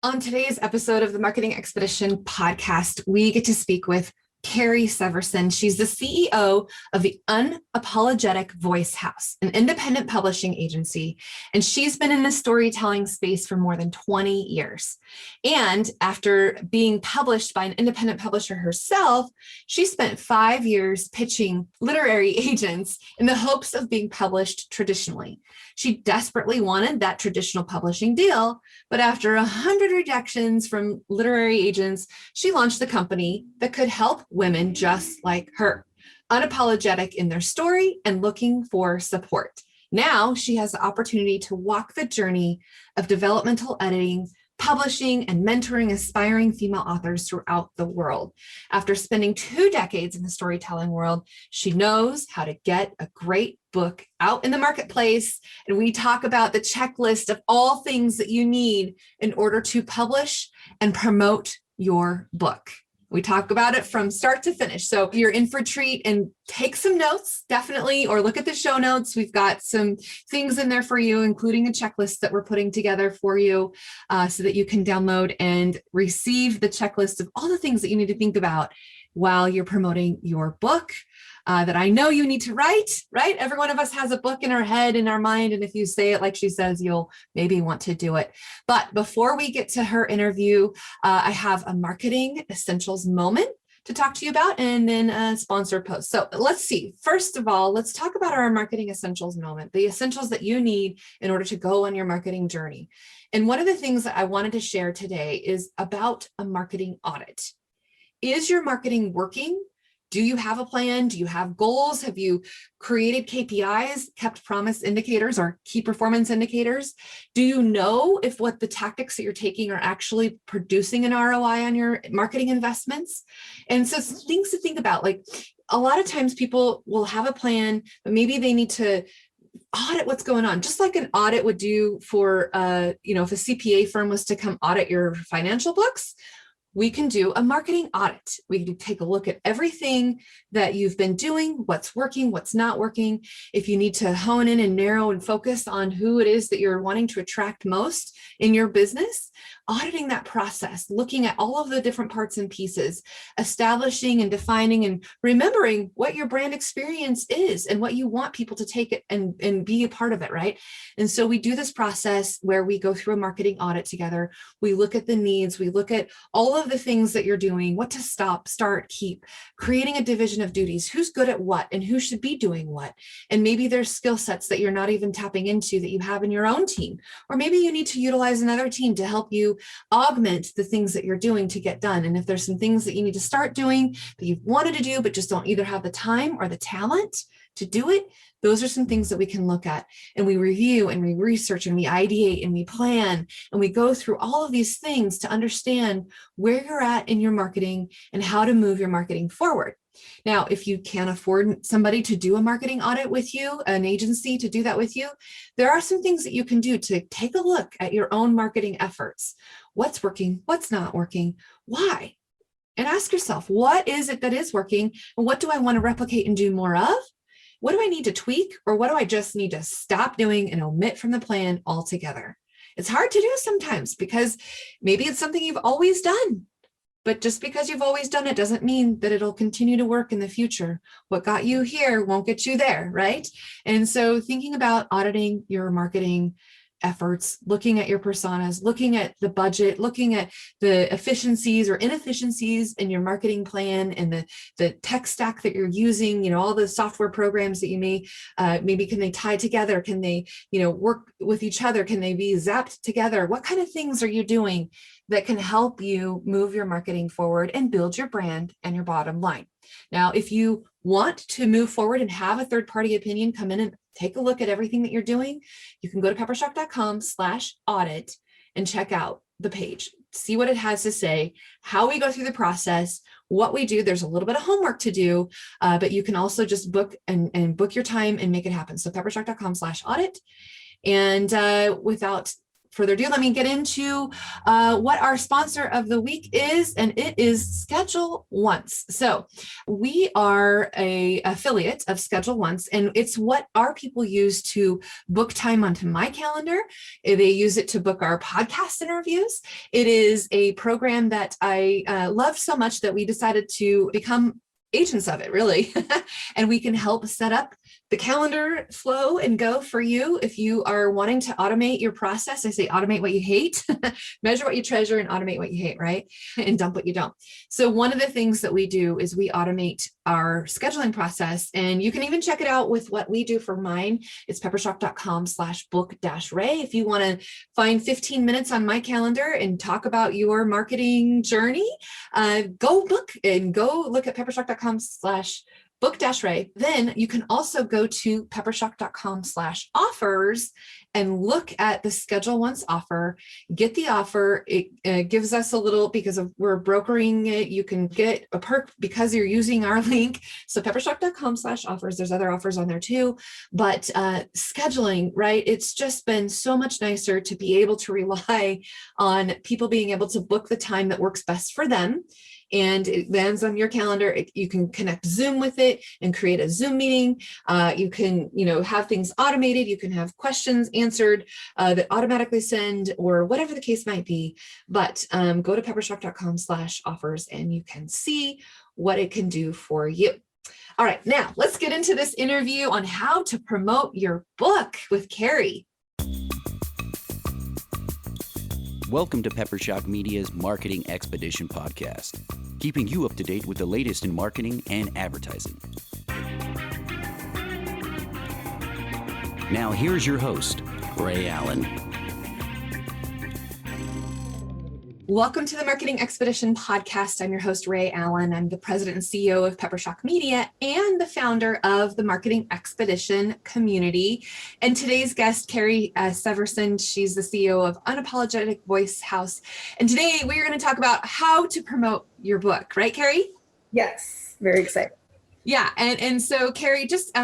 On today's episode of the Marketing Expedition podcast, we get to speak with Carrie Severson. She's the CEO of the Unapologetic Voice House, an independent publishing agency, and she's been in the storytelling space for more than 20 years. And after being published by an independent publisher herself, she spent 5 years pitching literary agents in the hopes of being published traditionally. She desperately wanted that traditional publishing deal, but after 100 rejections from literary agents, she launched the company that could help women just like her, unapologetic in their story and looking for support. Now she has the opportunity to walk the journey of developmental editing, publishing, and mentoring aspiring female authors throughout the world. After spending 2 decades in the storytelling world, she knows how to get a great book out in the marketplace. And we talk about the checklist of all things that you need in order to publish and promote your book. We talk about it from start to finish. So you're in for a treat, and take some notes, definitely, or look at the show notes. We've got some things in there for you, including a checklist that we're putting together for you so that you can download and receive the checklist of all the things that you need to think about while you're promoting your book. That I know you need to write, right? Every one of us has a book in our head, in our mind. And if you say it like she says, you'll maybe want to do it. But before we get to her interview, I have a marketing essentials moment to talk to you about, and then a sponsored post. So let's see. First of all, let's talk about our marketing essentials moment, the essentials that you need in order to go on your marketing journey. And one of the things that I wanted to share today is about a marketing audit. Is your marketing working? Do you have a plan? Do you have goals? Have you created KPIs, kept promise indicators, or key performance indicators? Do you know if what the tactics that you're taking are actually producing an ROI on your marketing investments? And so things to think about, like a lot of times people will have a plan, but maybe they need to audit what's going on, just like an audit would do for, if a CPA firm was to come audit your financial books. We can do a marketing audit. We can take a look at everything that you've been doing, what's working, what's not working. If you need to hone in and narrow and focus on who it is that you're wanting to attract most in your business, auditing that process, looking at all of the different parts and pieces, establishing and defining and remembering what your brand experience is and what you want people to take it and be a part of it, right? And so we do this process where we go through a marketing audit together. We look at the needs, we look at all of the things that you're doing, what to stop, start, keep, creating a division of duties, who's good at what and who should be doing what. And maybe there's skill sets that you're not even tapping into that you have in your own team, or maybe you need to utilize another team to help you augment the things that you're doing to get done. And if there's some things that you need to start doing that you've wanted to do, but just don't either have the time or the talent to do it, those are some things that we can look at. And we review and we research and we ideate and we plan and we go through all of these things to understand where you're at in your marketing and how to move your marketing forward. Now, if you can't afford somebody to do a marketing audit with you, an agency to do that with you, there are some things that you can do to take a look at your own marketing efforts. What's working? What's not working? Why? And ask yourself, what is it that is working? And what do I want to replicate and do more of? What do I need to tweak? Or what do I just need to stop doing and omit from the plan altogether? It's hard to do sometimes because maybe it's something you've always done. But just because you've always done it doesn't mean that it'll continue to work in the future. What got you here won't get you there, right? And so thinking about auditing your marketing efforts, looking at your personas, looking at the budget, looking at the efficiencies or inefficiencies in your marketing plan and the tech stack that you're using, all the software programs that you maybe can they tie together? Can they, work with each other? Can they be zapped together? What kind of things are you doing that can help you move your marketing forward and build your brand and your bottom line? Now, if you want to move forward and have a third-party opinion come in and take a look at everything that you're doing, you can go to peppershock.com/audit and check out the page, see what it has to say, how we go through the process, what we do. There's a little bit of homework to do, but you can also just book and book your time and make it happen. So peppershock.com/audit. And without further ado, let me get into what our sponsor of the week is, and it is Schedule Once. So we are a affiliate of Schedule Once, and it's what our people use to book time onto my calendar. They use it to book our podcast interviews. It is a program that I love so much that we decided to become agents of it, really. And we can help set up the calendar flow and go for you if you are wanting to automate your process. I say automate what you hate, measure what you treasure, and automate what you hate, right? And dump what you don't. So one of the things that we do is we automate our scheduling process, and you can even check it out with what we do for mine. It's peppershock.com/book-ray. If you want to find 15 minutes on my calendar and talk about your marketing journey, go book and go look at peppershock.com/book-ray. Then you can also go to peppershock.com/offers and look at the Schedule Once offer, get the offer. It gives us a little, because we're brokering it, you can get a perk because you're using our link. So peppershock.com/offers, there's other offers on there too, but scheduling, right? It's just been so much nicer to be able to rely on people being able to book the time that works best for them. And it lands on your calendar. You can connect Zoom with it and create a Zoom meeting. You can, have things automated. You can have questions answered that automatically send, or whatever the case might be. But go to peppershock.com/offers and you can see what it can do for you. All right, now let's get into this interview on how to promote your book with Carrie. Welcome to Peppershock Media's Marketing Expedition podcast, keeping you up to date with the latest in marketing and advertising. Now here's your host, Rhea Allen. Welcome to the Marketing Expedition podcast. I'm your host, Rhea Allen. I'm the president and CEO of Peppershock Media and the founder of the Marketing Expedition community. And today's guest, Carrie Severson, she's the CEO of Unapologetic Voice House. And today we are going to talk about how to promote your book, right, Carrie? Yes, very excited. Yeah. And so Carrie, just,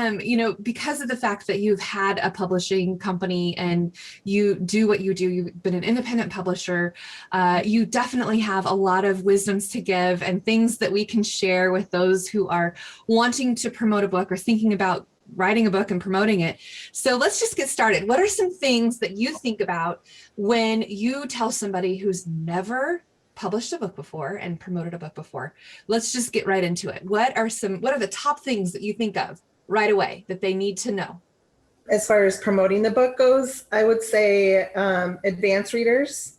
because of the fact that you've had a publishing company and you do what you do, you've been an independent publisher, you definitely have a lot of wisdoms to give and things that we can share with those who are wanting to promote a book or thinking about writing a book and promoting it. So let's just get started. What are some things that you think about when you tell somebody who's never published a book before and promoted a book before? Let's just get right into it. What are the top things that you think of right away that they need to know? As far as promoting the book goes, I would say advanced readers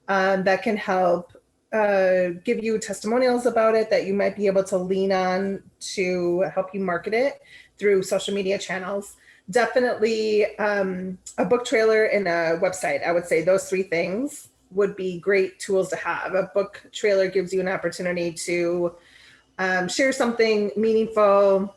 that can help give you testimonials about it that you might be able to lean on to help you market it through social media channels. Definitely a book trailer and a website. I would say those three things would be great tools to have. A book trailer gives you an opportunity to share something meaningful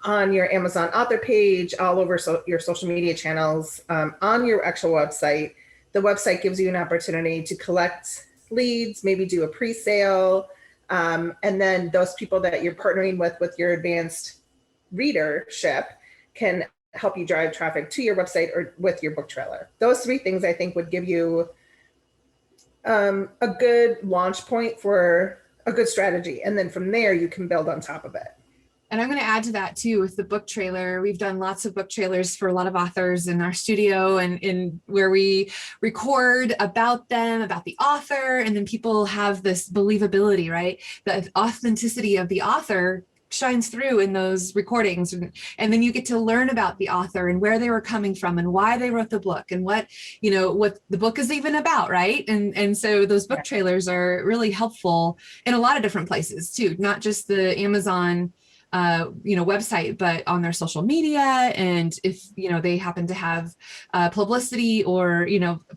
on your Amazon author page, all over your social media channels, on your actual website. The website gives you an opportunity to collect leads, maybe do a pre-sale, and then those people that you're partnering with your advanced readership can help you drive traffic to your website or with your book trailer. Those three things I think would give you a good launch point for a good strategy. And then from there, you can build on top of it. And I'm going to add to that too with the book trailer. We've done lots of book trailers for a lot of authors in our studio and in where we record about them, about the author, and then people have this believability, right? The authenticity of the author shines through in those recordings. And then you get to learn about the author and where they were coming from and why they wrote the book and what the book is even about, right? And so those book trailers are really helpful in a lot of different places too, not just the Amazon website, but on their social media. And if, they happen to have publicity or,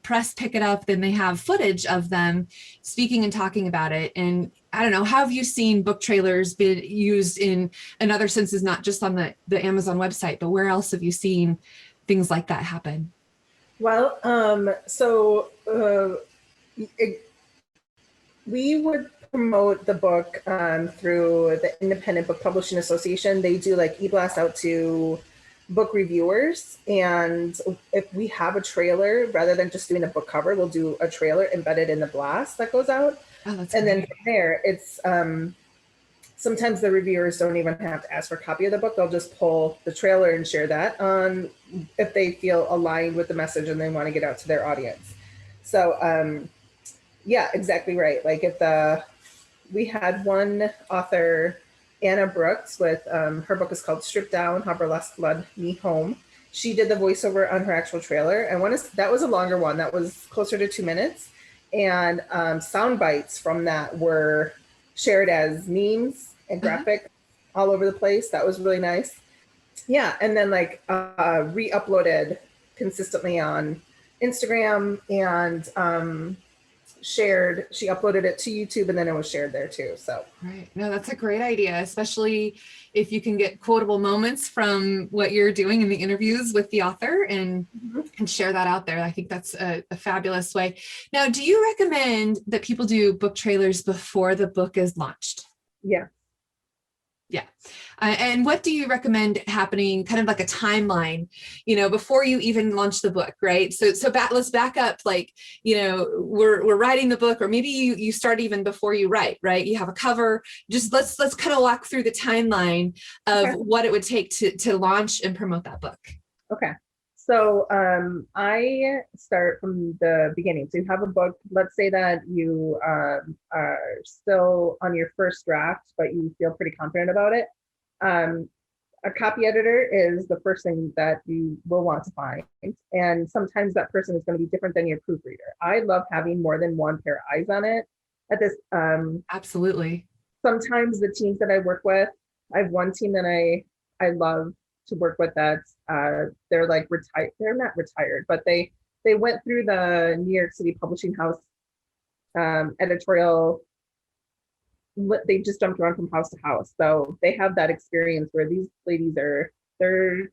press pick it up, then they have footage of them speaking and talking about it. And I don't know, how have you seen book trailers been used in other senses, not just on the Amazon website, but where else have you seen things like that happen? Well, we would promote the book through the Independent Book Publishing Association. They do like e-blasts out to book reviewers. And if we have a trailer, rather than just doing a book cover, we'll do a trailer embedded in the blast that goes out. Oh, that's And then great. from there, it's sometimes the reviewers don't even have to ask for a copy of the book. They'll just pull the trailer and share that on if they feel aligned with the message and they want to get out to their audience. So yeah, exactly right. Like we had one author, Anna Brooks, with her book is called Strip Down, How Burlesque Led Me Home. She did the voiceover on her actual trailer. And that was a longer one. That was closer to 2 minutes. And sound bites from that were shared as memes and graphic all over the place. That was really nice. Yeah. And then like re-uploaded consistently on Instagram and she uploaded it to YouTube and then it was shared there too. So Right. No, that's a great idea, especially if you can get quotable moments from what you're doing in the interviews with the author and share that out there. I think that's a fabulous way. Now, do you recommend that people do book trailers before the book is launched? yeah. Yeah. And what do you recommend happening, kind of like a timeline, before you even launch the book, right? So let's back up, like, we're writing the book, or maybe you start even before you write, right? You have a cover. Just let's kind of walk through the timeline of what it would take to launch and promote that book. Okay. So I start from the beginning. So you have a book, let's say that you are still on your first draft, but you feel pretty confident about it. A copy editor is the first thing that you will want to find. And sometimes that person is going to be different than your proofreader. I love having more than one pair of eyes on it at this. Absolutely. Sometimes the teams that I work with, I have one team that I love to work with that's they're like retired. They're not retired, but they went through the New York City Publishing House editorial. They just jumped around from house to house, so they have that experience where these ladies they're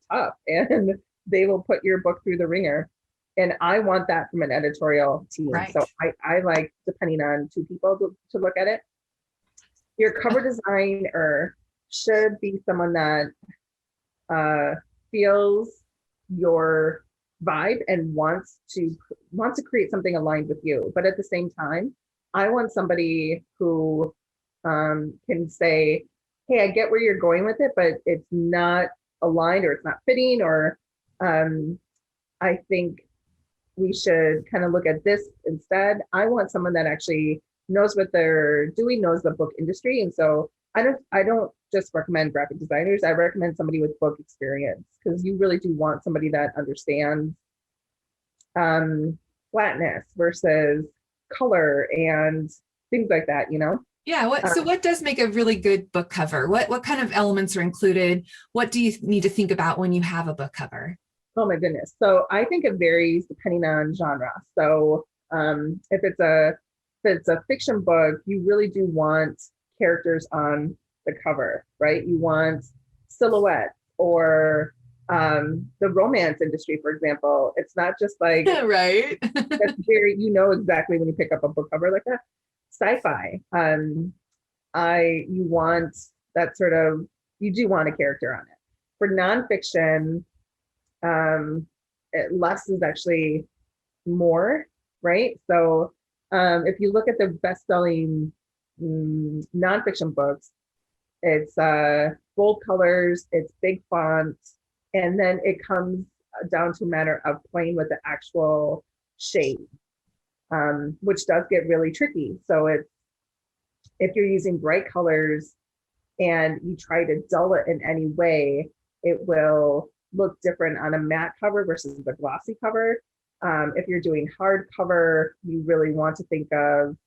tough and they will put your book through the ringer. And I want that from an editorial team. Right. So I like, depending on two people to look at it. Your cover designer should be someone that feels your vibe and wants to create something aligned with you. But at the same time, I want somebody who can say, hey, I get where you're going with it, but it's not aligned or it's not fitting, or I think we should kind of look at this instead. I want someone that actually knows what they're doing, knows the book industry. And so I don't just recommend graphic designers. I recommend somebody with book experience, because you really do want somebody that understands flatness versus color and things like that, Yeah. So what does make a really good book cover? What kind of elements are included? What do you need to think about when you have a book cover? Oh my goodness. So I think it varies depending on genre. So if it's a fiction book, you really do want characters on the cover, right? You want silhouettes, or the romance industry, for example. It's not just like right. that's very, exactly when you pick up a book cover like that. Sci-fi. You want that sort of, you do want a character on it. For nonfiction, less is actually more, right? So if you look at the best-selling nonfiction books, it's bold colors, it's big fonts, and then it comes down to a matter of playing with the actual shape, which does get really tricky. So if you're using bright colors and you try to dull it in any way, it will look different on a matte cover versus the glossy cover. If you're doing hardcover, you really want to think of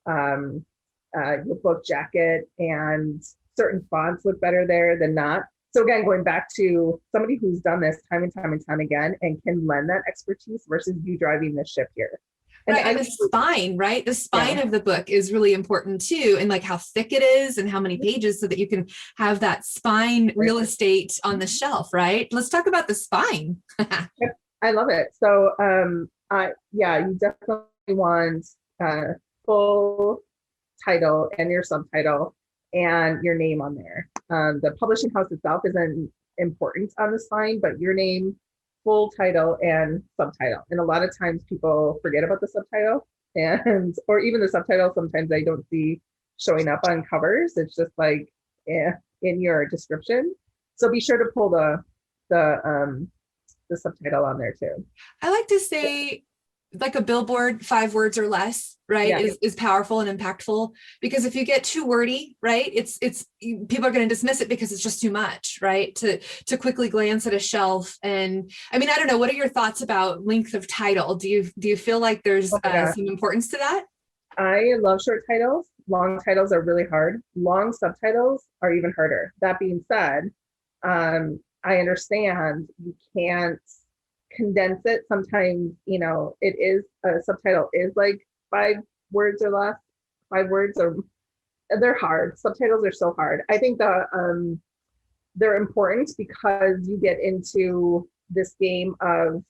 your book jacket, and certain fonts look better there than not. So again, going back to somebody who's done this time and time again and can lend that expertise versus you driving the ship here. And the spine, right? The spine of the book is really important too. And like how thick it is and how many pages, so that you can have that spine real estate on the shelf, right? Let's talk about the spine. I love it. So you definitely want full title and your subtitle and your name on there. The publishing house itself isn't important on the spine, but your name, full title, and subtitle. And a lot of times people forget about the subtitle, and or even the subtitle sometimes I don't see showing up on covers. It's just like in your description. So be sure to pull the subtitle on there too. I like to say, like, a billboard, 5 words or less, right, Yeah. is powerful and impactful. Because if you get too wordy, right, it's people are going to dismiss it because it's just too much, right, to quickly glance at a shelf. And I mean, I don't know, what are your thoughts about length of title? Do you feel like there's some importance to that? I love short titles. Long titles are really hard. Long subtitles are even harder. That being said, I understand you can't condense it. Sometimes, it is a subtitle is like 5 words or less. 5 words, or they're hard. Subtitles are so hard. I think they're important because you get into this game of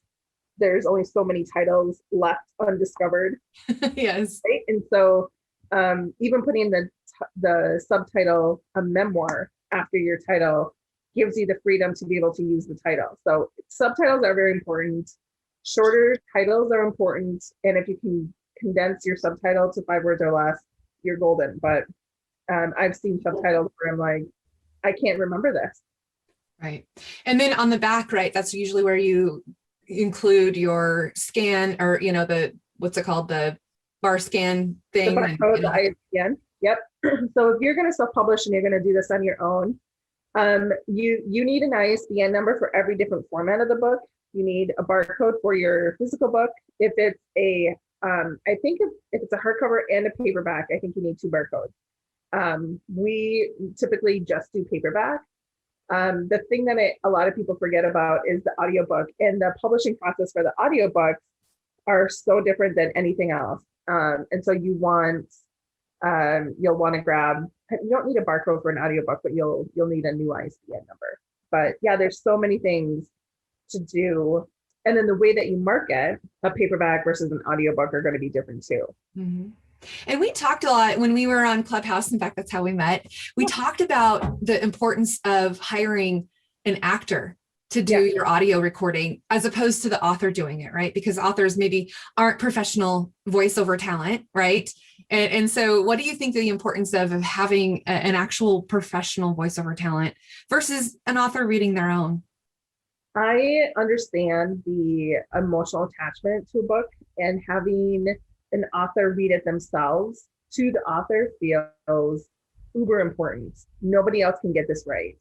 there's only so many titles left undiscovered. Yes. Right? And so even putting the subtitle, a memoir, after your title gives you the freedom to be able to use the title. So subtitles are very important. Shorter titles are important. And if you can condense your subtitle to 5 words or less, you're golden. But I've seen subtitles where I'm like, I can't remember this. Right. And then on the back, right, that's usually where you include your scan, or, what's it called? The bar scan thing. The barcode, the ISBN. Yep. So if you're going to self-publish and you're going to do this on your own, you need an ISBN number for every different format of the book. You need a barcode for your physical book. If it's I think if it's a hardcover and a paperback, I think you need 2 barcodes. We typically just do paperback. The thing that a lot of people forget about is the audiobook, and the publishing process for the audiobooks are so different than anything else. And so you'll want to grab, you don't need a barcode for an audiobook, but you'll need a new ISBN number. But yeah, there's so many things to do. And then the way that you market a paperback versus an audiobook are going to be different too. Mm-hmm. And we talked a lot when we were on Clubhouse. In fact, that's how we met. We talked about the importance of hiring an actor to do your audio recording as opposed to the author doing it, right? Because authors maybe aren't professional voiceover talent, right? And so what do you think the importance of having an actual professional voiceover talent versus an author reading their own? I understand the emotional attachment to a book, and having an author read it themselves to the author feels uber important. Nobody else can get this right.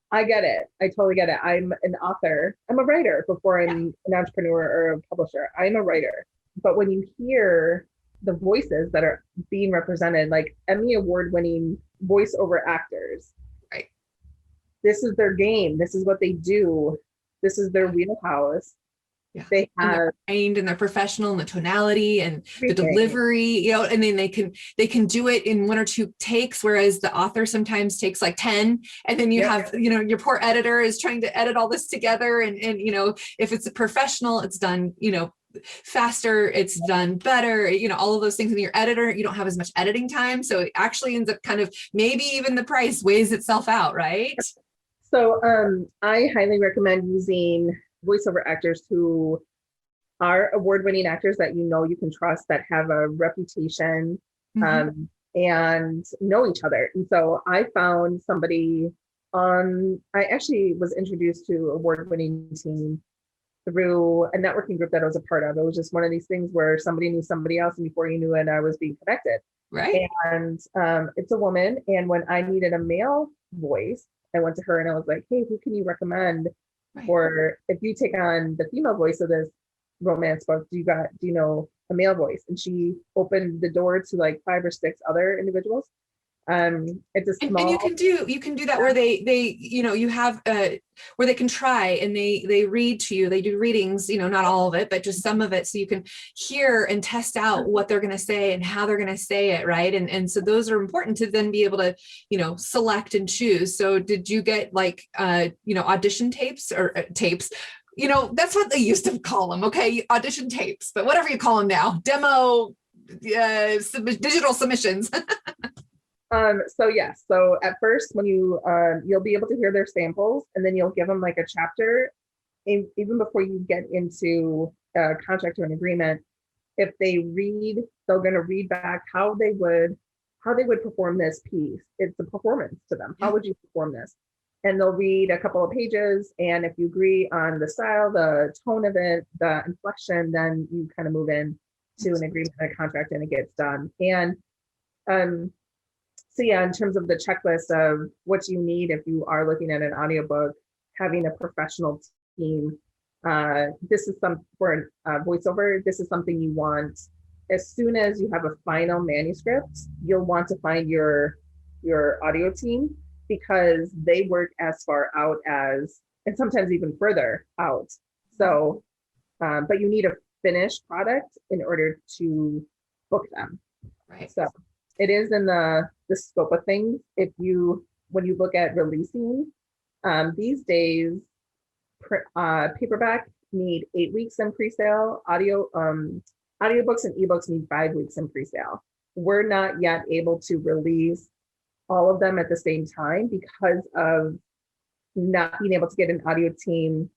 I get it. I totally get it. I'm an author. I'm a writer before I'm an entrepreneur or a publisher. I'm a writer. But when you hear the voices that are being represented, like Emmy award-winning voiceover actors, right? This is their game. This is what they do. This is their wheelhouse. Yeah. They have, and they're trained, and they're professional in the tonality and the delivery, and then they can do it in 1 or 2 takes, whereas the author sometimes takes like 10. And then you have, your poor editor is trying to edit all this together. And if it's a professional, it's done, faster, it's done better, all of those things. And your editor, you don't have as much editing time. So it actually ends up kind of, maybe even the price weighs itself out, right? So I highly recommend using voiceover actors who are award-winning actors that you can trust, that have a reputation, and know each other. And so I found somebody I actually was introduced to award-winning team through a networking group that I was a part of. It was just one of these things where somebody knew somebody else, and before you knew it, I was being connected. Right. And it's a woman. And when I needed a male voice, I went to her and I was like, hey, who can you recommend? Or if you take on the female voice of this romance book, do you know a male voice? And she opened the door to like 5 or 6 other individuals. It's a small, and you can do that where they you have where they can try, and they read to you. They do readings, not all of it, but just some of it, so you can hear and test out what they're going to say and how they're going to say it, right? And so those are important to then be able to select and choose. So did you get like audition tapes or tapes? That's what they used to call them. Okay, audition tapes, but whatever you call them now, demo, digital submissions. So at first, when you'll be able to hear their samples, and then you'll give them like a chapter, even before you get into a contract or an agreement. If they read, they're going to read back how they would perform this piece. It's a performance to them. How would you perform this? And they'll read a couple of pages, and if you agree on the style, the tone of it, the inflection, then you kind of move in to an agreement, a contract, and it gets done. And so yeah, in terms of the checklist of what you need if you are looking at an audiobook, having a professional team. This is for voiceover. This is something you want as soon as you have a final manuscript. You'll want to find your audio team, because they work as far out as, and sometimes even further out. So, but you need a finished product in order to book them. Right. So it is in the scope of things. When you look at releasing, these days, paperback need 8 weeks in pre-sale. Audiobooks and ebooks need 5 weeks in pre-sale. We're not yet able to release all of them at the same time because of not being able to get an audio team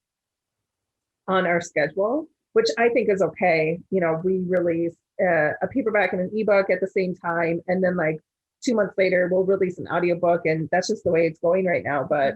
on our schedule, which I think is okay. We release a paperback and an ebook at the same time, and then like 2 months later we'll release an audiobook, and that's just the way it's going right now. But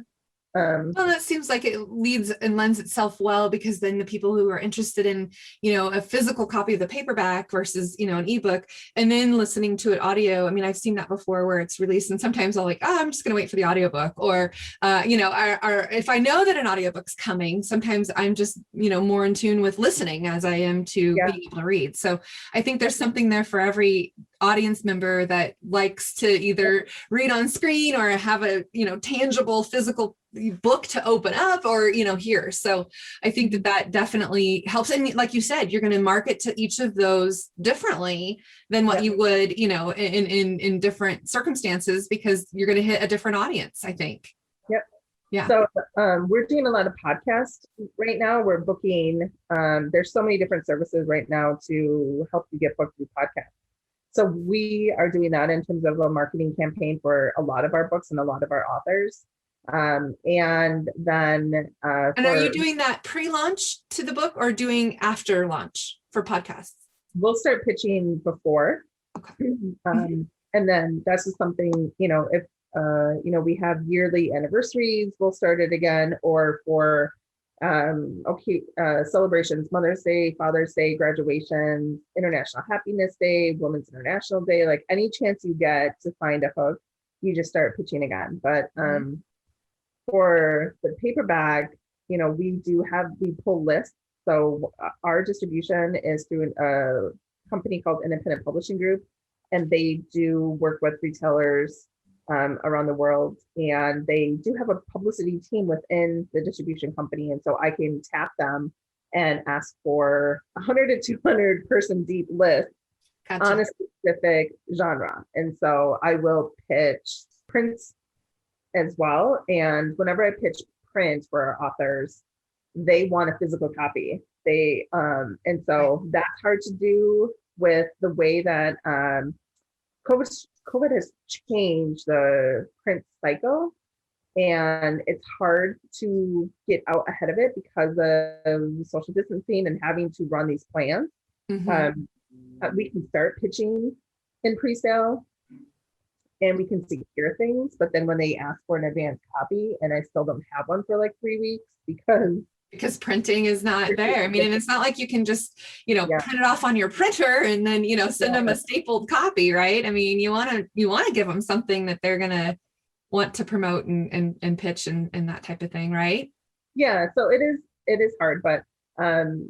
well, that seems like it leads and lends itself well, because then the people who are interested in, a physical copy of the paperback versus, an ebook, and then listening to it audio. I mean, I've seen that before where it's released, and sometimes I'll like, I'm just going to wait for the audiobook, or, if I know that an audiobook's coming, sometimes I'm just, more in tune with listening as I am to being able to read. So I think there's something there for every audience member that likes to either read on screen or have a, tangible physical book to open up, or hear. So I think that definitely helps. And like you said, you're going to market to each of those differently than what you would in different circumstances, because you're going to hit a different audience, I think. Yeah. So we're doing a lot of podcasts right now. We're booking, there's so many different services right now to help you get booked through podcasts. So we are doing that in terms of a marketing campaign for a lot of our books and a lot of our authors. And then are you doing that pre-launch to the book or doing after launch for podcasts? We'll start pitching before. Okay. And then that's just something, if we have yearly anniversaries, we'll start it again, or for celebrations, Mother's Day, Father's Day, graduation, International Happiness Day, Women's International Day, like any chance you get to find a hook, you just start pitching again. But for the paperback, we pull lists. So our distribution is through a company called Independent Publishing Group, and they do work with retailers around the world, and they do have a publicity team within the distribution company. And so I can tap them and ask for 100 to 200 person deep list on a specific genre. And so I will pitch prints as well. And whenever I pitch print for our authors, they want a physical copy. And so that's hard to do with the way that COVID has changed the print cycle, and it's hard to get out ahead of it because of social distancing and having to run these plans. We can start pitching in pre-sale and we can secure things, but then when they ask for an advanced copy and I still don't have one for like 3 weeks because printing is not there. I mean, and it's not like you can just, print it off on your printer and then, send them a stapled copy, right? I mean, you want to give them something that they're going to want to promote and pitch and that type of thing, right? Yeah. So it is hard, but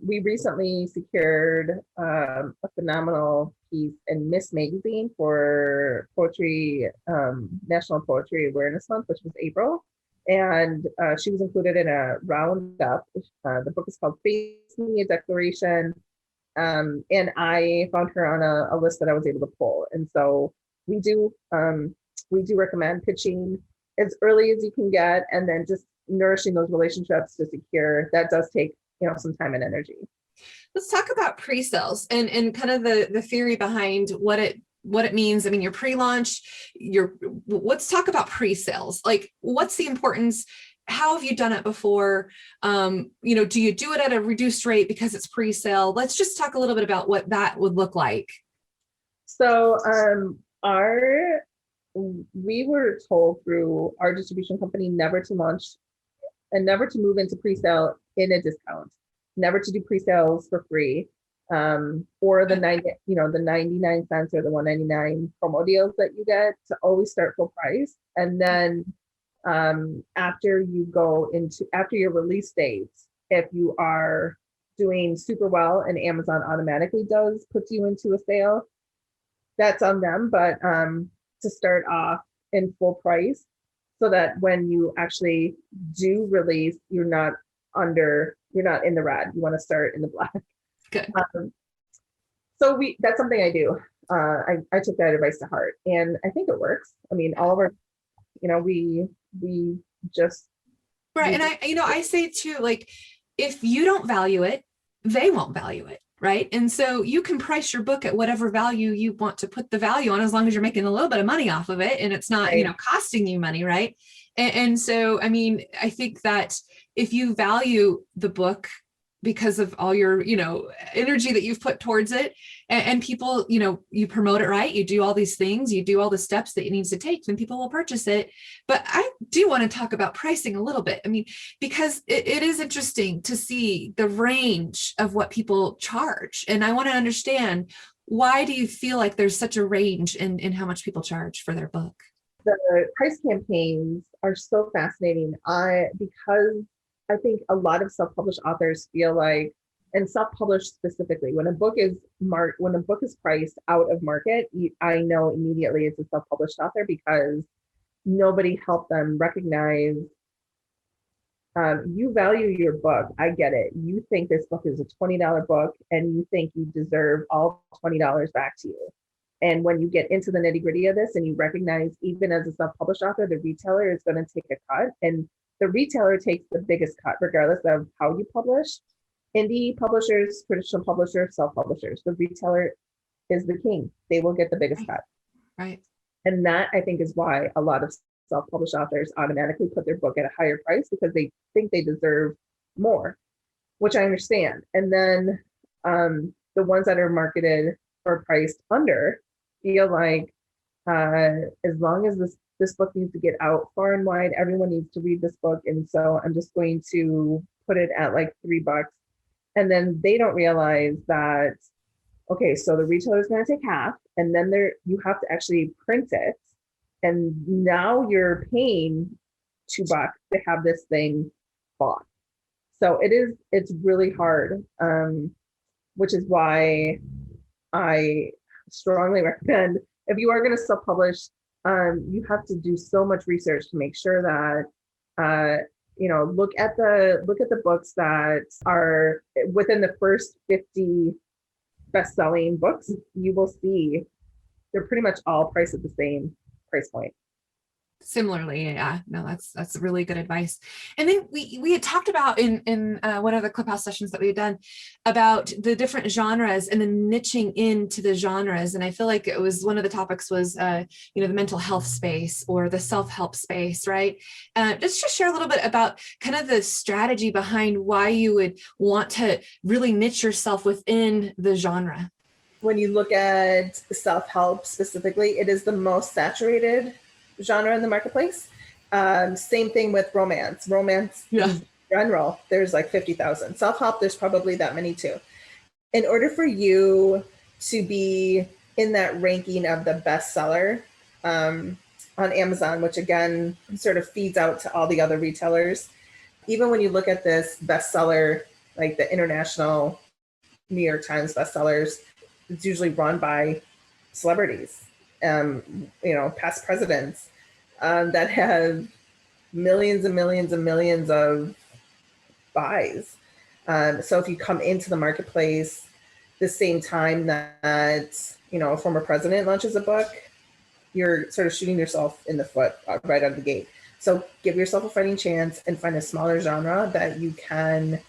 we recently secured a phenomenal piece in Miss Magazine for poetry, National Poetry Awareness Month, which was April. And she was included in a roundup. The book is called Face Me, a Declaration. And I found her on a list that I was able to pull. And so we do recommend pitching as early as you can get, and then just nourishing those relationships to secure. That does take, some time and energy. Let's talk about pre-sales and kind of the theory behind what it what it means. I mean, your pre-launch, let's talk about pre-sales. Like, what's the importance? How have you done it before? Do you do it at a reduced rate because it's pre-sale? Let's just talk a little bit about what that would look like. So we were told through our distribution company never to launch and never to move into pre-sale in a discount, never to do pre-sales for free, or the 99 cents or the 199 promo deals that you get, to always start full price. And then after your release dates, if you are doing super well and Amazon automatically puts you into a sale, that's on them. But to start off in full price, so that when you actually do release, you're not in the red. You want to start in the black. Good. So that's something I do. I took that advice to heart, and I think it works. I mean, all of our, we just right. And I say too, like, if you don't value it, they won't value it. Right. And so you can price your book at whatever value you want to put the value on, as long as you're making a little bit of money off of it and it's not, right, costing you money. Right. And so, I mean, I think that if you value the book because of all your, energy that you've put towards it, and people, you promote it right, you do all these things, you do all the steps that it needs to take, then people will purchase it. But I do want to talk about pricing a little bit. I mean, because it is interesting to see the range of what people charge. And I want to understand, why do you feel like there's such a range in how much people charge for their book? The price campaigns are so fascinating. Because I think a lot of self-published authors feel like, and self-published specifically, when a book is priced out of market, I know immediately it's a self-published author, because nobody helped them recognize, you value your book. I get it. You think this book is a $20 book, and you think you deserve all $20 back to you. And when you get into the nitty-gritty of this, and you recognize, even as a self-published author, the retailer is going to take a cut, and the retailer takes the biggest cut, regardless of how you publish. Indie publishers, traditional publishers, self-publishers, the retailer is the king. They will get the biggest cut. Right. And that, I think, is why a lot of self-published authors automatically put their book at a higher price, because they think they deserve more, which I understand. And then the ones that are marketed or priced under feel like, as long as this book needs to get out far and wide, everyone needs to read this book, and so I'm just going to put it at like $3. And then they don't realize that, okay, so the retailer is going to take half, and then you have to actually print it, and now you're paying $2 to have this thing bought. So it's really hard, which is why I strongly recommend, if you are going to self-publish, you have to do so much research to make sure that, look at the books that are within the first 50 best-selling books. You will see they're pretty much all priced at the same price point. Similarly, yeah, no, that's really good advice. And then we had talked about in one of the Clubhouse sessions that we had done about the different genres and then niching into the genres. And I feel like it was one of the topics was the mental health space or the self-help space, right? Just share a little bit about kind of the strategy behind why you would want to really niche yourself within the genre. When you look at self-help specifically, it is the most saturated genre in the marketplace. Same thing with romance. In general, there's like 50,000. Self-help, there's probably that many too. In order for you to be in that ranking of the bestseller on Amazon, which again sort of feeds out to all the other retailers, even when you look at this bestseller, like the international New York Times bestsellers, it's usually run by celebrities. Past presidents that have millions and millions and millions of buys. So if you come into the marketplace the same time that, a former president launches a book, you're sort of shooting yourself in the foot right out of the gate. So give yourself a fighting chance and find a smaller genre that you can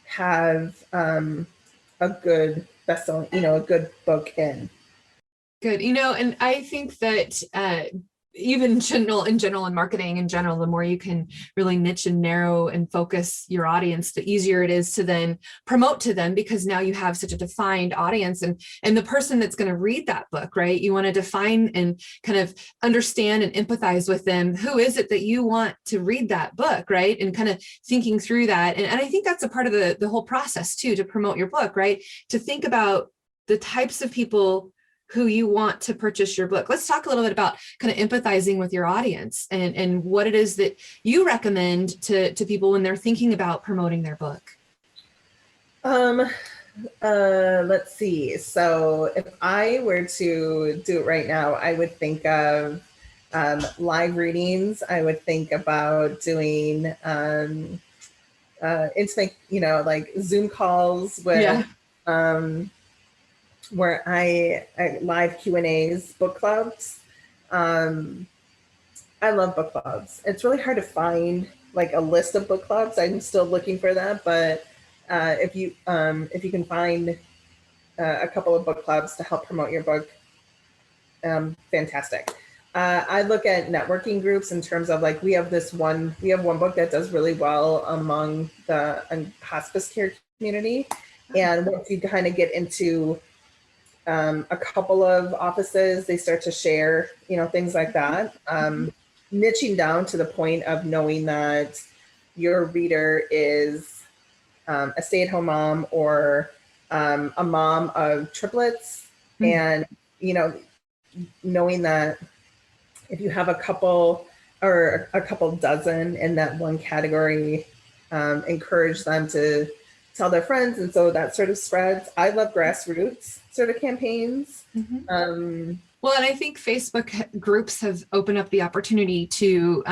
have a good best-selling, a good book in. Good. And I think that even in general in marketing in general, the more you can really niche and narrow and focus your audience, the easier it is to then promote to them, because now you have such a defined audience, and the person that's going to read that book, right? You want to define and kind of understand and empathize with them. Who is it that you want to read that book, right? And kind of thinking through that. And I think that's a part of the whole process too, to promote your book, right? To think about the types of people who you want to purchase your book. Let's talk a little bit about kind of empathizing with your audience and what it is that you recommend to people when they're thinking about promoting their book. Let's see. So if I were to do it right now, I would think of live readings. I would think about doing intimate, like Zoom calls with where I live Q&As, book clubs. I love book clubs. It's really hard to find like a list of book clubs. I'm still looking for that, but if you can find a couple of book clubs to help promote your book, fantastic. I look at networking groups in terms of like we have one book that does really well among the hospice care community, and once you kind of get into a couple of offices, they start to share, things like that. Niching down to the point of knowing that your reader is a stay-at-home mom or a mom of triplets, and knowing that if you have a couple or a couple dozen in that one category, encourage them to tell their friends, and so that sort of spreads. I love grassroots sort of campaigns. Well, and I think Facebook groups have opened up the opportunity to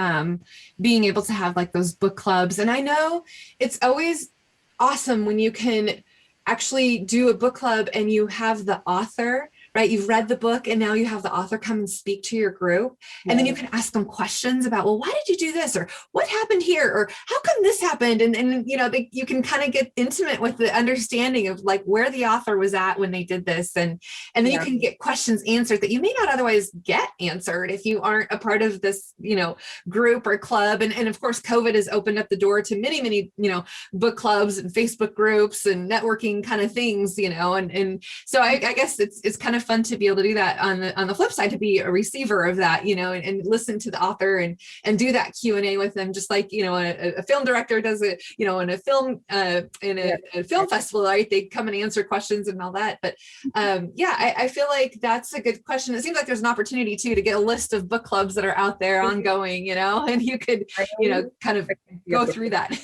being able to have like those book clubs. And I know it's always awesome when you can actually do a book club and you have the author, right? You've read the book and now you have the author come and speak to your group. And then you can ask them questions about, well, why did you do this? Or what happened here? Or how come this happened? And you can kind of get intimate with the understanding of like where the author was at when they did this. And then you can get questions answered that you may not otherwise get answered if you aren't a part of this, group or club. And of course, COVID has opened up the door to many, many, book clubs and Facebook groups and networking kind of things, and so I guess it's kind of fun to be able to do that on the flip side, to be a receiver of that, and listen to the author and do that Q&A with them, just like, a film director does it, in a film, a film festival, right? They come and answer questions and all that. But I feel like that's a good question. It seems like there's an opportunity too, to get a list of book clubs that are out there ongoing, and you could, kind of go through that.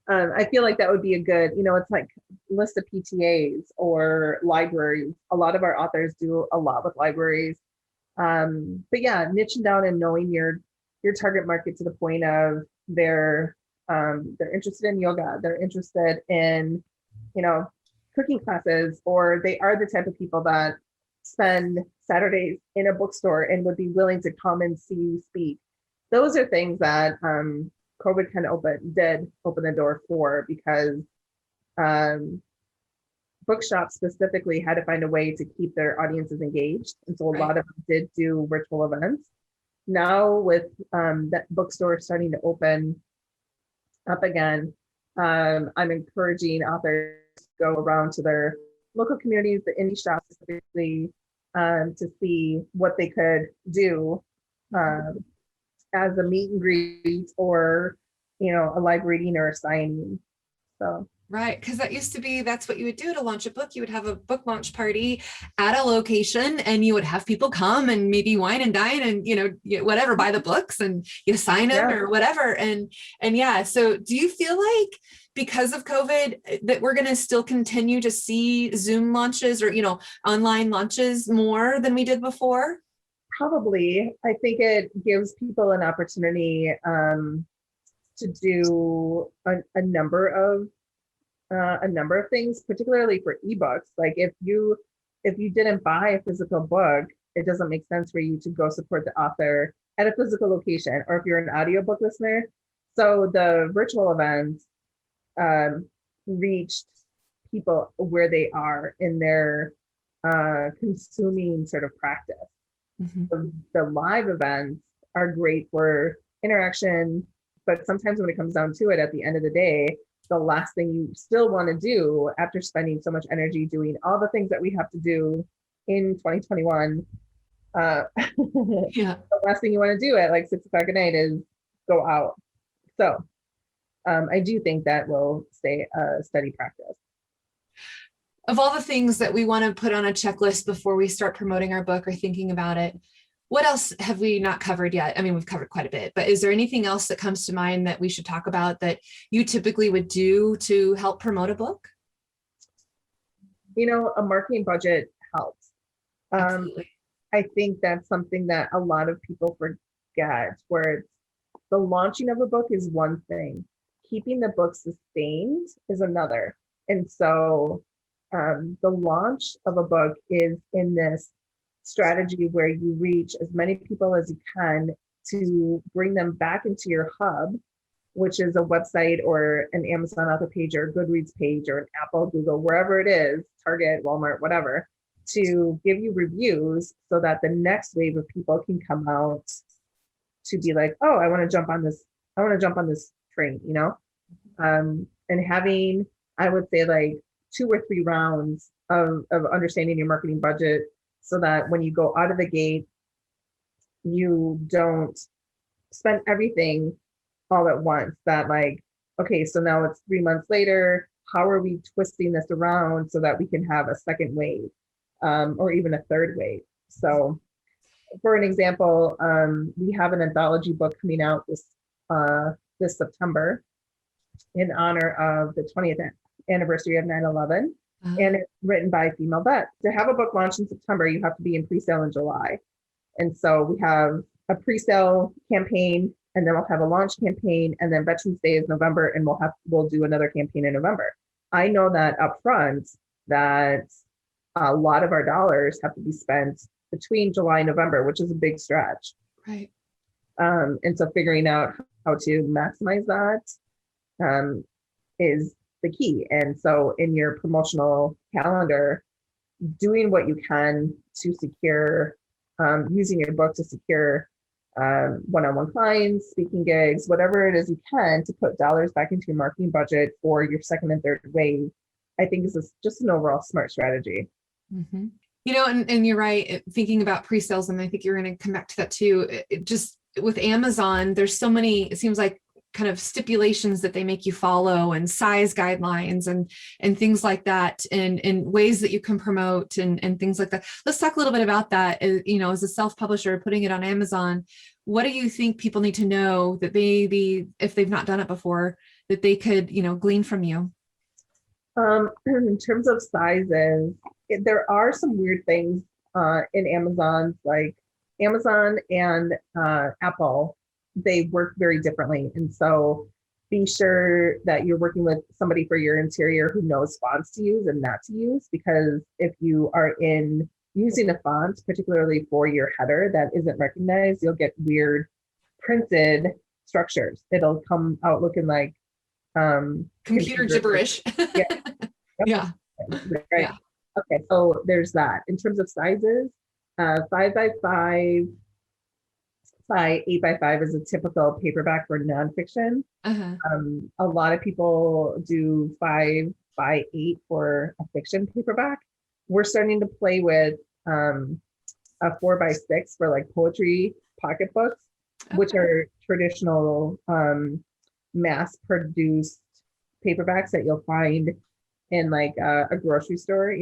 I feel like that would be a good, it's like list of PTAs or libraries. A lot of our authors do a lot with libraries. But yeah, niching down and knowing your target market to the point of they're interested in yoga, they're interested in, cooking classes, or they are the type of people that spend Saturdays in a bookstore and would be willing to come and see you speak. Those are things that COVID kind of did open the door for, because bookshops specifically had to find a way to keep their audiences engaged. And so a lot of them did do virtual events. Now with that bookstore starting to open up again, I'm encouraging authors to go around to their local communities, the indie shops specifically, to see what they could do as a meet and greet, or a live reading or a signing. So Right, because that's what you would do to launch a book. You would have a book launch party at a location, and you would have people come and maybe wine and dine and whatever, buy the books and you sign them or whatever. And so do you feel like because of COVID that we're going to still continue to see Zoom launches or online launches more than we did before? Probably. I think it gives people an opportunity to do a number of things, particularly for ebooks. Like if you didn't buy a physical book, it doesn't make sense for you to go support the author at a physical location, or if you're an audiobook listener. So the virtual events reached people where they are in their consuming sort of practice. Mhm. The live events are great for interaction, but sometimes when it comes down to it, at the end of the day, the last thing you still want to do after spending so much energy doing all the things that we have to do in 2021, the Yeah. last thing you want to do at like 6 o'clock at night is go out. So I do think that will stay a steady practice. Of all the things that we want to put on a checklist before we start promoting our book or thinking about it, what else have we not covered yet? I mean, we've covered quite a bit, but is there anything else that comes to mind that we should talk about that you typically would do to help promote a book? A marketing budget helps. Absolutely. I think that's something that a lot of people forget, where it's the launching of a book is one thing, keeping the book sustained is another. And so the launch of a book is in this strategy where you reach as many people as you can to bring them back into your hub, which is a website or an Amazon author page or a Goodreads page or an Apple, Google, wherever it is, Target, Walmart, whatever, to give you reviews so that the next wave of people can come out to be like, oh, I want to jump on this. I want to jump on this train, and having, I would say, like 2 or 3 rounds of understanding your marketing budget so that when you go out of the gate, you don't spend everything all at once. That like, okay, so now it's 3 months later. How are we twisting this around so that we can have a second wave, or even a third wave? So for an example, we have an anthology book coming out this September in honor of the 20th anniversary of 9/11, and it's written by female vets. To have a book launch in September, you have to be in pre-sale in July. And so we have a pre-sale campaign, and then we'll have a launch campaign, and then Veterans Day is November, and we'll do another campaign in November. I know that upfront that a lot of our dollars have to be spent between July and November, which is a big stretch. Right. And so figuring out how to maximize that is the key. And so in your promotional calendar, doing what you can to secure, using your book to secure one-on-one clients, speaking gigs, whatever it is you can to put dollars back into your marketing budget for your second and third wave, I think is just an overall smart strategy. Mm-hmm. And you're right, thinking about pre-sales, and I think you're going to come back to that too. It just with Amazon, there's so many, it seems like, kind of stipulations that they make you follow, and size guidelines and things like that, and ways that you can promote and things like that. Let's talk a little bit about that. As a self-publisher putting it on Amazon, what do you think people need to know that maybe, if they've not done it before, that they could, glean from you? In terms of sizes, there are some weird things in Amazon, like Amazon and Apple, they work very differently. And so be sure that you're working with somebody for your interior who knows fonts to use and not to use, because if you are using a font, particularly for your header, that isn't recognized, you'll get weird printed structures. It'll come out looking like computer gibberish. Yeah. Yeah. Right. Yeah. Okay, so there's that. In terms of sizes, 5x5 by 8x5 is a typical paperback for nonfiction. Uh-huh. A lot of people do 5x8 for a fiction paperback. We're starting to play with a 4x6 for like poetry pocketbooks, Okay. which are traditional mass-produced paperbacks that you'll find in like a grocery store.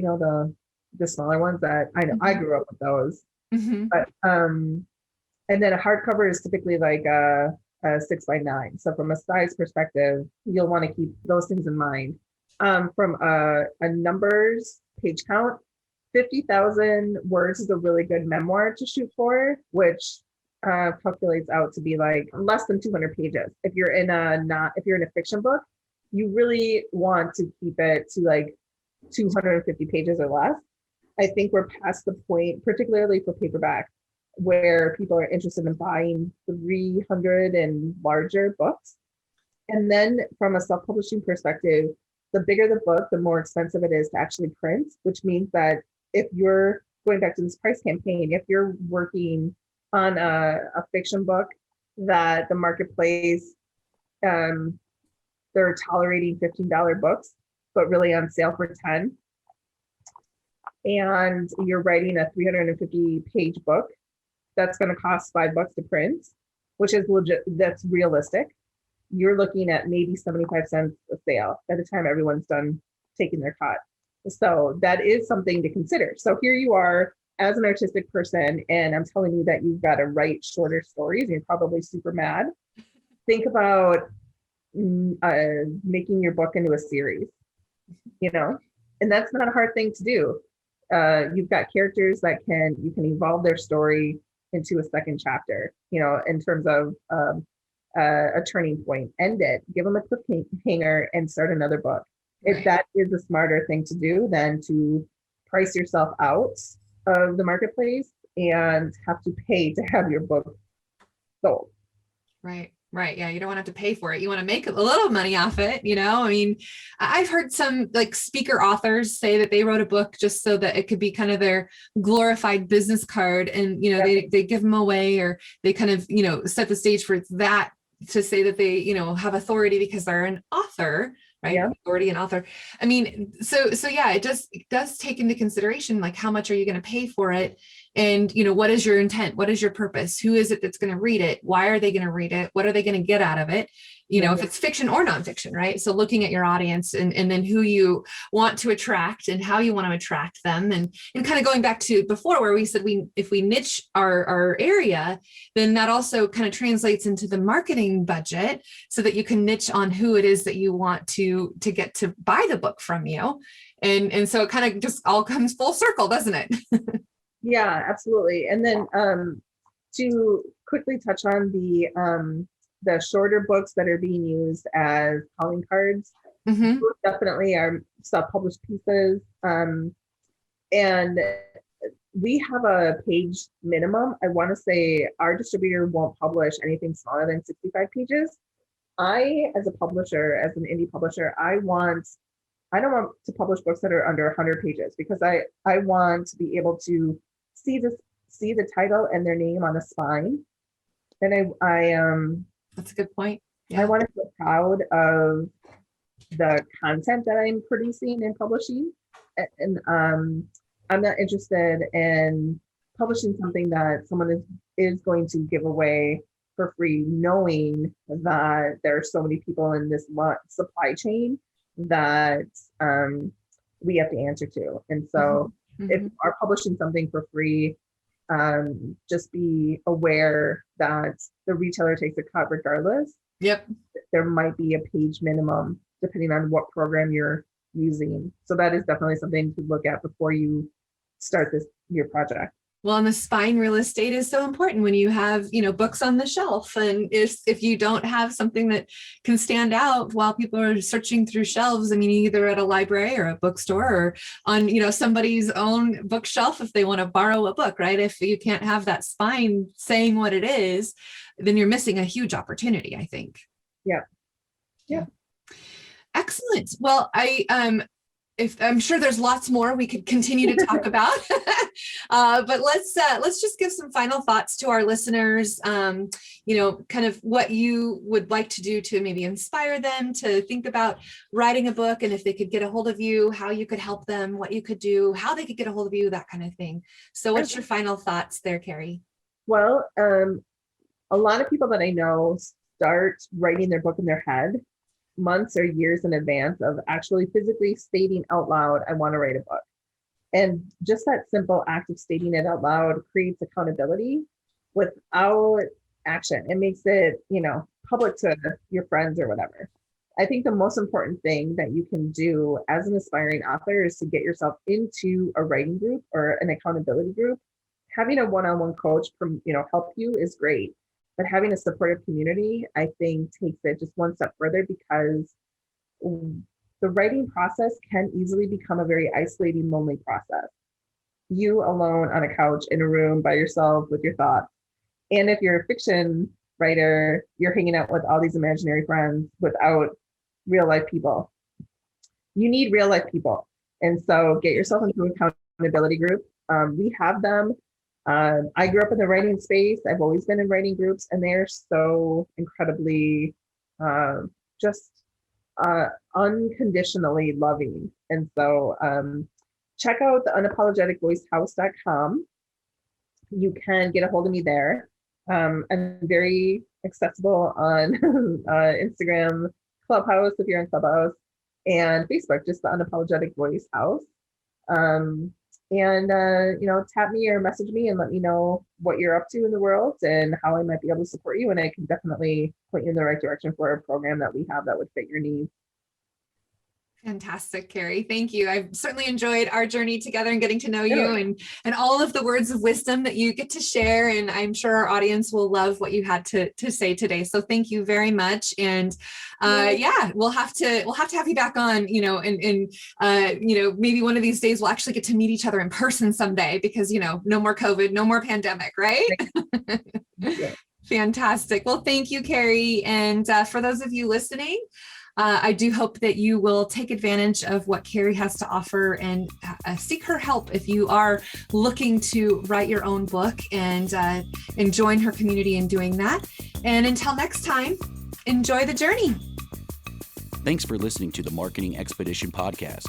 The smaller ones that I know. I grew up with those. Mm-hmm. But and then a hardcover is typically like a 6x9. So from a size perspective, you'll want to keep those things in mind. From a numbers page count, 50,000 words is a really good memoir to shoot for, which calculates out to be like less than 200 pages. If you're in a fiction book, you really want to keep it to like 250 pages or less. I think we're past the point, particularly for paperback, where people are interested in buying 300 and larger books. And then from a self-publishing perspective, the bigger the book, the more expensive it is to actually print, which means that if you're going back to this price campaign, if you're working on a fiction book that the marketplace, they're tolerating $15 books, but really on sale for 10, and you're writing a 350 page book that's going to cost $5 to print, which is legit, that's realistic. You're looking at maybe 75 cents a sale by the time everyone's done taking their cut. So that is something to consider. So here you are as an artistic person, and I'm telling you that you've got to write shorter stories, and you're probably super mad. Think about making your book into a series, and that's not a hard thing to do. You've got characters that you can evolve their story into a second chapter, in terms of a turning point. End it, give them a cliffhanger, and start another book. Right. If that is a smarter thing to do than to price yourself out of the marketplace and have to pay to have your book sold. Right. Yeah. You don't want to have to pay for it. You want to make a little money off it. I mean, I've heard some like speaker authors say that they wrote a book just so that it could be kind of their glorified business card. And, they give them away, or they kind of, set the stage for that, to say that they, have authority because they're an author, right? Yeah. Authority and author. I mean, so yeah, it does take into consideration, like, how much are you going to pay for it? And, what is your intent? What is your purpose? Who is it that's going to read it? Why are they going to read it? What are they going to get out of it? If it's fiction or nonfiction, right? So looking at your audience and then who you want to attract and how you want to attract them. And kind of going back to before where we said if we niche our area, then that also kind of translates into the marketing budget so that you can niche on who it is that you want to get to buy the book from you. And so it kind of just all comes full circle, doesn't it? Yeah, absolutely. And then to quickly touch on the shorter books that are being used as calling cards, Mm-hmm. definitely are self-published pieces. And we have a page minimum. I want to say our distributor won't publish anything smaller than 65 pages. As a publisher, as an indie publisher, I don't want to publish books that are under 100 pages, because I want to be able to see the title and their name on the spine. And That's a good point. Yeah. I want to feel proud of the content that I'm producing and publishing. And I'm not interested in publishing something that someone is going to give away for free, knowing that there are so many people in this supply chain that we have to answer to. And so if you are publishing something for free, just be aware that the retailer takes a cut regardless. Yep. There might be a page minimum depending on what program you're using. So that is definitely something to look at before you start your project. Well, and the spine real estate is so important when you have, books on the shelf. And if you don't have something that can stand out while people are searching through shelves, I mean, either at a library or a bookstore or on, somebody's own bookshelf, if they want to borrow a book, right? If you can't have that spine saying what it is, then you're missing a huge opportunity, I think. Yeah. Yeah. Excellent. Well, I'm sure there's lots more we could continue to talk about, but let's just give some final thoughts to our listeners. Kind of what you would like to do to maybe inspire them to think about writing a book, and if they could get a hold of you, how you could help them, what you could do, how they could get a hold of you, that kind of thing. So, what's your final thoughts there, Carrie? Well, a lot of people that I know start writing their book in their head months or years in advance of actually physically stating out loud, I want to write a book. And just that simple act of stating it out loud creates accountability without action. It makes it, public to your friends or whatever. I think the most important thing that you can do as an aspiring author is to get yourself into a writing group or an accountability group. Having a one-on-one coach help you is great. But having a supportive community, I think, takes it just one step further, because the writing process can easily become a very isolating, lonely process. You alone on a couch in a room by yourself with your thoughts. And if you're a fiction writer, you're hanging out with all these imaginary friends without real life people. You need real life people. And so get yourself into accountability group. We have them. I grew up in the writing space. I've always been in writing groups, and they're so incredibly just unconditionally loving. And so check out the unapologeticvoicehouse.com. You can get a hold of me there. I'm very accessible on Instagram, Clubhouse, if you're on Clubhouse, and Facebook, just the Unapologetic Voice House. Tap me or message me and let me know what you're up to in the world and how I might be able to support you. And I can definitely point you in the right direction for a program that we have that would fit your needs. Fantastic, Carrie. Thank you. I've certainly enjoyed our journey together and getting to know you and all of the words of wisdom that you get to share. And I'm sure our audience will love what you had to say today. So thank you very much. And we'll have to have you back on, and maybe one of these days we'll actually get to meet each other in person someday because, no more COVID, no more pandemic, right? Yeah. Fantastic. Well, thank you, Carrie. And for those of you listening, I do hope that you will take advantage of what Carrie has to offer and seek her help if you are looking to write your own book and join her community in doing that. And until next time, enjoy the journey. Thanks for listening to the Marketing Expedition podcast.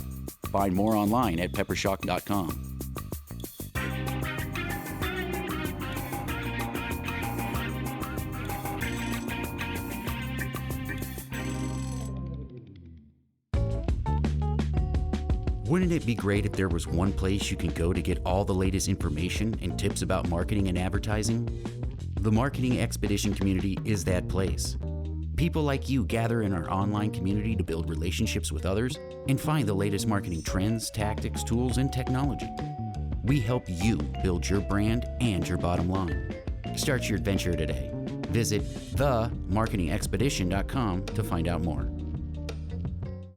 Find more online at peppershock.com. Wouldn't it be great if there was one place you can go to get all the latest information and tips about marketing and advertising? The Marketing Expedition community is that place. People like you gather in our online community to build relationships with others and find the latest marketing trends, tactics, tools, and technology. We help you build your brand and your bottom line. Start your adventure today. Visit themarketingexpedition.com to find out more.